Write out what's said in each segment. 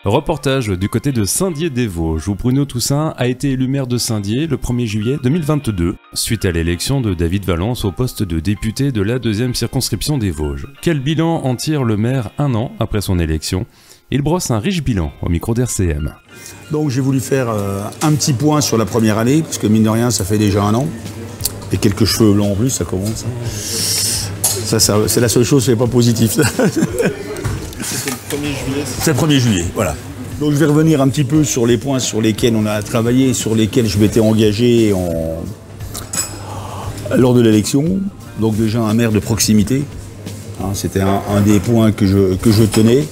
Reportage du côté de Saint-Dié-des-Vosges, où Bruno Toussaint a été élu maire de Saint-Dié le 1er juillet 2022, suite à l'élection de David Valence au poste de député de la 2e circonscription des Vosges. Quel bilan en tire le maire un an après son élection? Il brosse un riche bilan au micro d'RCM. Donc j'ai voulu faire un petit point sur la première année, parce que mine de rien, ça fait déjà un an. Et quelques cheveux blancs en plus, ça commence. Ça c'est la seule chose qui n'est pas positive. C'était le 1er juillet. C'est le 1er juillet, voilà. Donc je vais revenir un petit peu sur les points sur lesquels on a travaillé, sur lesquels je m'étais engagé lors de l'élection. Donc déjà un maire de proximité. C'était un des points que je tenais.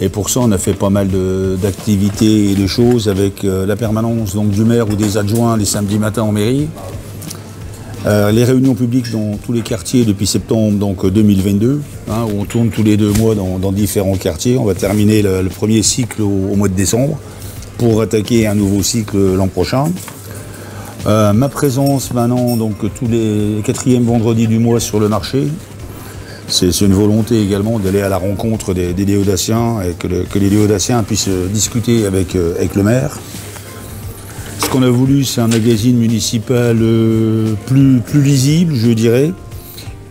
Et pour ça, on a fait pas mal d'activités et de choses avec la permanence donc, du maire ou des adjoints les samedis matins en mairie. Les réunions publiques dans tous les quartiers depuis septembre donc 2022, où on tourne tous les 2 mois dans différents quartiers. On va terminer le premier cycle au mois de décembre pour attaquer un nouveau cycle l'an prochain. Ma présence maintenant donc tous les 4e vendredis du mois sur le marché. C'est une volonté également d'aller à la rencontre des Léodaciens et que les Léodaciens puissent discuter avec le maire. Ce qu'on a voulu, c'est un magazine municipal plus lisible, je dirais,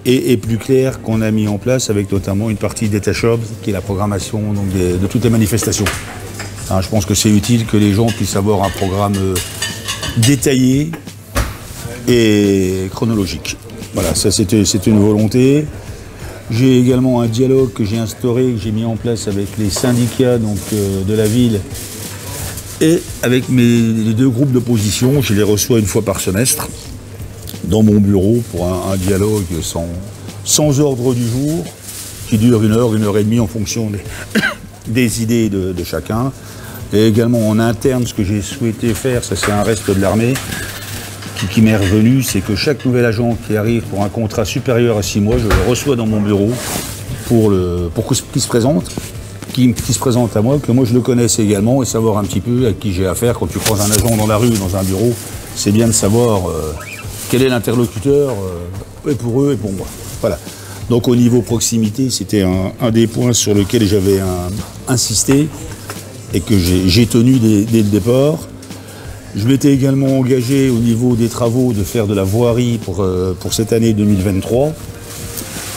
et plus clair qu'on a mis en place avec notamment une partie DataShop, qui est la programmation donc, de toutes les manifestations. Je pense que c'est utile que les gens puissent avoir un programme détaillé et chronologique. Voilà, ça c'était une volonté. J'ai également un dialogue que j'ai instauré, que j'ai mis en place avec les syndicats donc, de la ville et avec les 2 groupes d'opposition. Je les reçois une fois par semestre dans mon bureau pour un dialogue sans ordre du jour qui dure 1 heure, 1 heure et demie en fonction des idées de chacun. Et également en interne, ce que j'ai souhaité faire, ça c'est un reste de l'armée, qui m'est revenu, c'est que chaque nouvel agent qui arrive pour un contrat supérieur à 6 mois, je le reçois dans mon bureau pour qu'il se présente, qui se présente à moi, que moi je le connaisse également et savoir un petit peu à qui j'ai affaire. Quand tu croises un agent dans la rue, dans un bureau, c'est bien de savoir quel est l'interlocuteur et pour eux et pour moi. Voilà. Donc au niveau proximité, c'était un des points sur lesquels j'avais insisté et que j'ai tenu dès le départ. Je m'étais également engagé au niveau des travaux de faire de la voirie pour cette année 2023,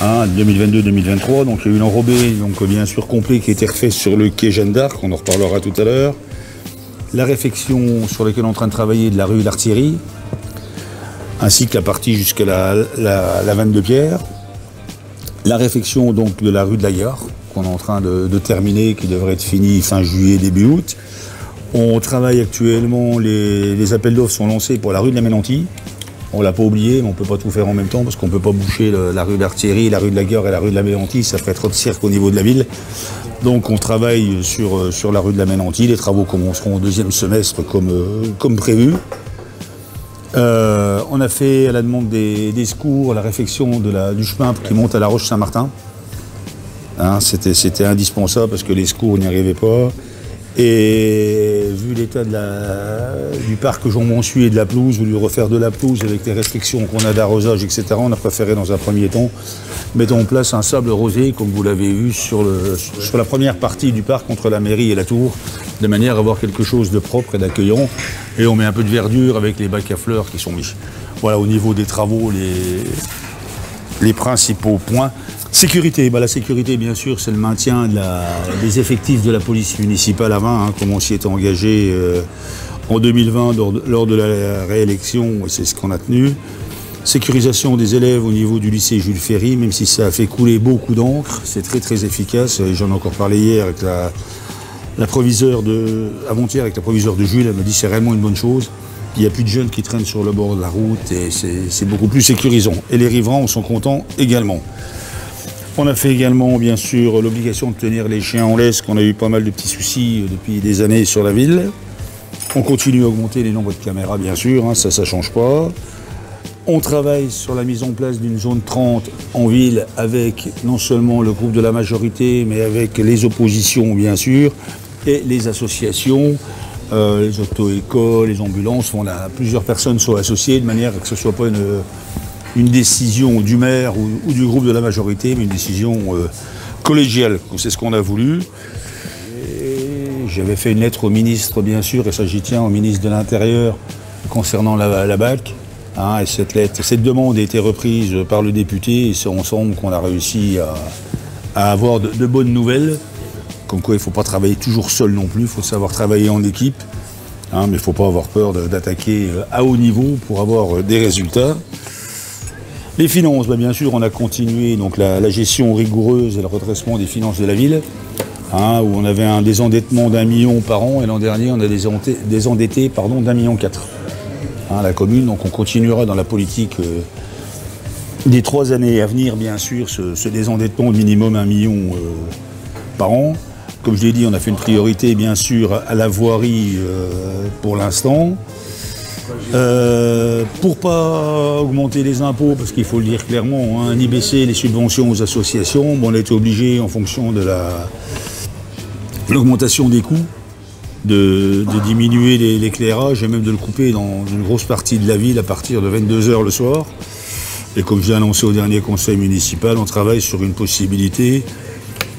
2022-2023. Donc il y a eu l'enrobé, donc bien sûr complet, qui a été refait sur le quai Jeanne d'Arc, on en reparlera tout à l'heure. La réfection sur laquelle on est en train de travailler de la rue L'Artillerie, ainsi que la partie jusqu'à la vanne de pierre. La réfection donc de la rue de la Gare, qu'on est en train de terminer, qui devrait être finie fin juillet, début août. On travaille actuellement, les appels d'offres sont lancés pour la rue de la Ménantie. On ne l'a pas oublié, mais on ne peut pas tout faire en même temps parce qu'on ne peut pas boucher la rue d'Artillerie, la rue de la Gare et la rue de la Ménantie, ça ferait trop de cirque au niveau de la ville. Donc on travaille sur la rue de la Ménantie, les travaux commenceront au 2e semestre comme prévu. On a fait à la demande des secours la réfection du chemin qui monte à la Roche-Saint-Martin. C'était indispensable parce que les secours n'y arrivaient pas. Et vu l'état du parc Jean-Monsuy et de la pelouse, voulu refaire de la pelouse avec les restrictions qu'on a d'arrosage, etc., on a préféré dans un premier temps mettre en place un sable rosé, comme vous l'avez vu, sur la première partie du parc entre la mairie et la tour, de manière à avoir quelque chose de propre et d'accueillant. Et on met un peu de verdure avec les bacs à fleurs qui sont mis. Voilà, au niveau des travaux, les principaux points. Sécurité, la sécurité bien sûr c'est le maintien des effectifs de la police municipale à 20, comme on s'y était engagé en 2020 lors de la réélection, et c'est ce qu'on a tenu. Sécurisation des élèves au niveau du lycée Jules Ferry, même si ça a fait couler beaucoup d'encre, c'est très très efficace. J'en ai encore parlé hier avec la proviseure avant-hier avec la proviseure de Jules, elle m'a dit c'est réellement une bonne chose. Il n'y a plus de jeunes qui traînent sur le bord de la route et c'est beaucoup plus sécurisant. Et les riverains en sont contents également. On a fait également, bien sûr, l'obligation de tenir les chiens en laisse, qu'on a eu pas mal de petits soucis depuis des années sur la ville. On continue à augmenter les nombres de caméras, bien sûr, ça ne change pas. On travaille sur la mise en place d'une zone 30 en ville avec non seulement le groupe de la majorité, mais avec les oppositions, bien sûr, et les associations, les auto-écoles, les ambulances. Plusieurs personnes sont associées de manière à que ce ne soit pas une décision du maire ou du groupe de la majorité, mais une décision collégiale. C'est ce qu'on a voulu. J'avais fait une lettre au ministre, bien sûr, et ça j'y tiens, au ministre de l'Intérieur, concernant la BAC. Hein, et cette demande a été reprise par le député, et c'est ensemble qu'on a réussi à avoir de bonnes nouvelles. Comme quoi il ne faut pas travailler toujours seul non plus, il faut savoir travailler en équipe. Hein, mais il ne faut pas avoir peur d'attaquer à haut niveau pour avoir des résultats. Les finances, bien sûr, on a continué donc la gestion rigoureuse et le redressement des finances de la ville, hein, où on avait un désendettement d'1 million par an, et l'an dernier on a désendetté d'1,4 million. Hein, la commune, donc on continuera dans la politique des 3 années à venir, bien sûr, ce désendettement de minimum 1 million par an. Comme je l'ai dit, on a fait une priorité, bien sûr, à la voirie pour l'instant. Pour pas augmenter les impôts, parce qu'il faut le dire clairement, hein, ni baisser les subventions aux associations, bon, on a été obligé, en fonction de l'augmentation des coûts, de diminuer l'éclairage et même de le couper dans une grosse partie de la ville à partir de 22 h le soir. Et comme je l'ai annoncé au dernier conseil municipal, on travaille sur une possibilité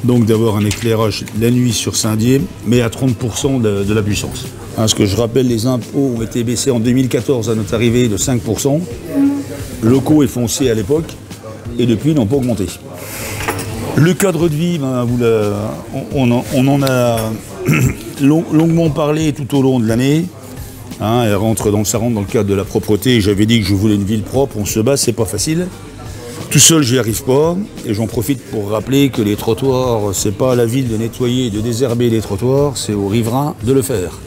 donc d'avoir un éclairage la nuit sur Saint-Dié, mais à 30% de la puissance. Hein, ce que je rappelle, les impôts ont été baissés en 2014 à notre arrivée de 5%, locaux et fonciers à l'époque, et depuis ils n'ont pas augmenté. Le cadre de vie, on en a longuement parlé tout au long de l'année. Hein, ça rentre dans le cadre de la propreté. J'avais dit que je voulais une ville propre, on se bat, c'est pas facile. Tout seul, j'y arrive pas, et j'en profite pour rappeler que les trottoirs, c'est pas à la ville de nettoyer et de désherber les trottoirs, c'est aux riverains de le faire.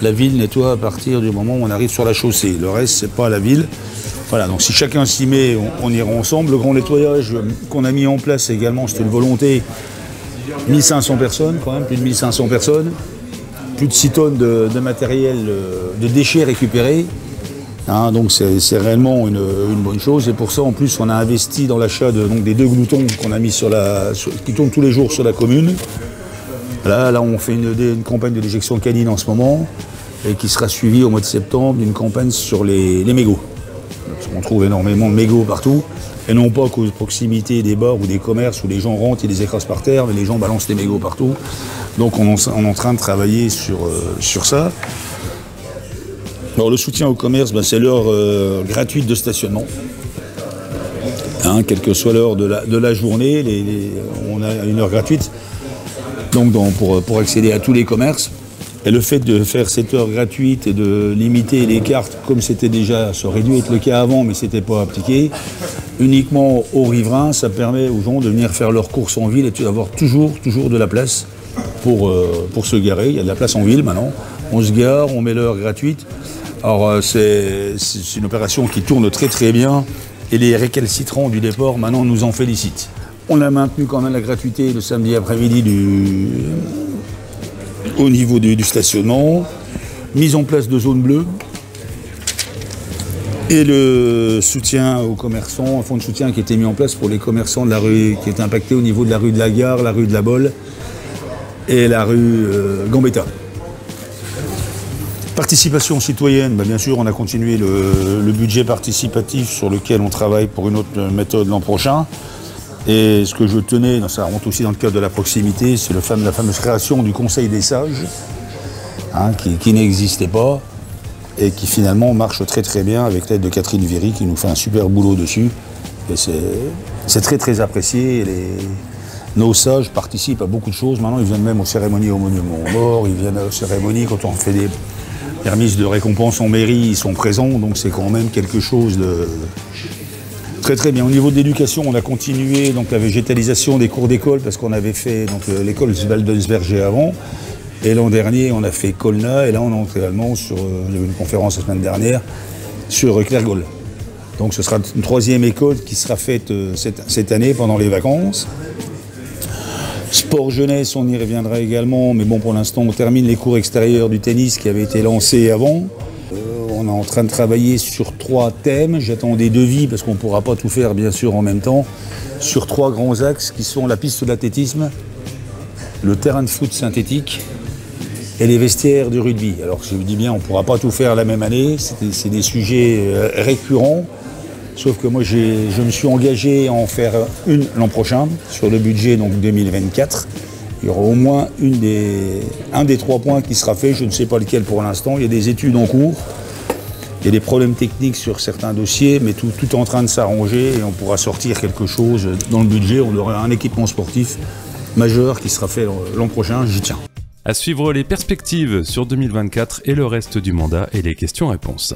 La ville nettoie à partir du moment où on arrive sur la chaussée. Le reste, c'est pas à la ville. Voilà, donc si chacun s'y met, on ira ensemble. Le grand nettoyage qu'on a mis en place également, c'était une volonté. 1500 personnes, quand même, plus de 1500 personnes. Plus de 6 tonnes de matériel, de déchets récupérés. Hein, donc c'est réellement une bonne chose, et pour ça en plus on a investi dans l'achat des 2 gloutons qu'on a mis qui tournent tous les jours sur la commune. Là on fait une campagne de déjection canine en ce moment, et qui sera suivie au mois de septembre d'une campagne sur les mégots. Parce qu'on trouve énormément de mégots partout, et non pas qu'aux proximités des bars ou des commerces où les gens rentrent et les écrasent par terre, mais les gens balancent les mégots partout. Donc on est en train de travailler sur ça. Alors le soutien au commerce, c'est l'heure gratuite de stationnement. Hein, quelle que soit l'heure de la journée, on a une heure gratuite donc pour accéder à tous les commerces. Et le fait de faire cette heure gratuite et de limiter les cartes, comme c'était déjà, ça aurait dû être le cas avant, mais ce n'était pas appliqué, uniquement aux riverains, ça permet aux gens de venir faire leurs courses en ville et d'avoir toujours de la place pour se garer. Il y a de la place en ville maintenant. On se gare, on met l'heure gratuite. Alors c'est une opération qui tourne très bien, et les récalcitrants du déport maintenant nous en félicitent. On a maintenu quand même la gratuité le samedi après-midi au niveau du stationnement, mise en place de zones bleues, et le soutien aux commerçants, un fonds de soutien qui a été mis en place pour les commerçants de la rue, qui est impacté au niveau de la rue de la Gare, la rue de la Bolle et la rue Gambetta. Participation citoyenne, bien sûr, on a continué le budget participatif sur lequel on travaille pour une autre méthode l'an prochain. Et ce que je tenais, ça rentre aussi dans le cadre de la proximité, c'est la fameuse création du Conseil des sages, hein, qui n'existait pas et qui finalement marche très bien avec l'aide de Catherine Véry qui nous fait un super boulot dessus. Et c'est très apprécié. Nos sages participent à beaucoup de choses. Maintenant, ils viennent même aux cérémonies au Monument aux Morts, ils viennent aux cérémonies quand on fait des remises de récompenses en mairie, ils sont présents, donc c'est quand même quelque chose de très bien. Au niveau de l'éducation, on a continué donc la végétalisation des cours d'école, parce qu'on avait fait l'école Waldensberger avant, et l'an dernier on a fait Colna, et là on est également il y a eu une conférence la semaine dernière sur Clergol. Donc ce sera une 3e école qui sera faite cette année pendant les vacances. Sport jeunesse, on y reviendra également, mais bon, pour l'instant, on termine les cours extérieurs du tennis qui avaient été lancés avant. On est en train de travailler sur 3 thèmes. J'attends des devis, parce qu'on ne pourra pas tout faire, bien sûr, en même temps, sur 3 grands axes qui sont la piste d'athlétisme, le terrain de foot synthétique et les vestiaires de rugby. Alors, je vous dis bien, on ne pourra pas tout faire la même année. C'est des sujets récurrents. Sauf que moi, je me suis engagé à en faire une l'an prochain, sur le budget donc 2024. Il y aura au moins un des 3 points qui sera fait, je ne sais pas lequel pour l'instant. Il y a des études en cours, il y a des problèmes techniques sur certains dossiers, mais tout est en train de s'arranger et on pourra sortir quelque chose dans le budget. On aura un équipement sportif majeur qui sera fait l'an prochain, j'y tiens. À suivre les perspectives sur 2024 et le reste du mandat et les questions-réponses.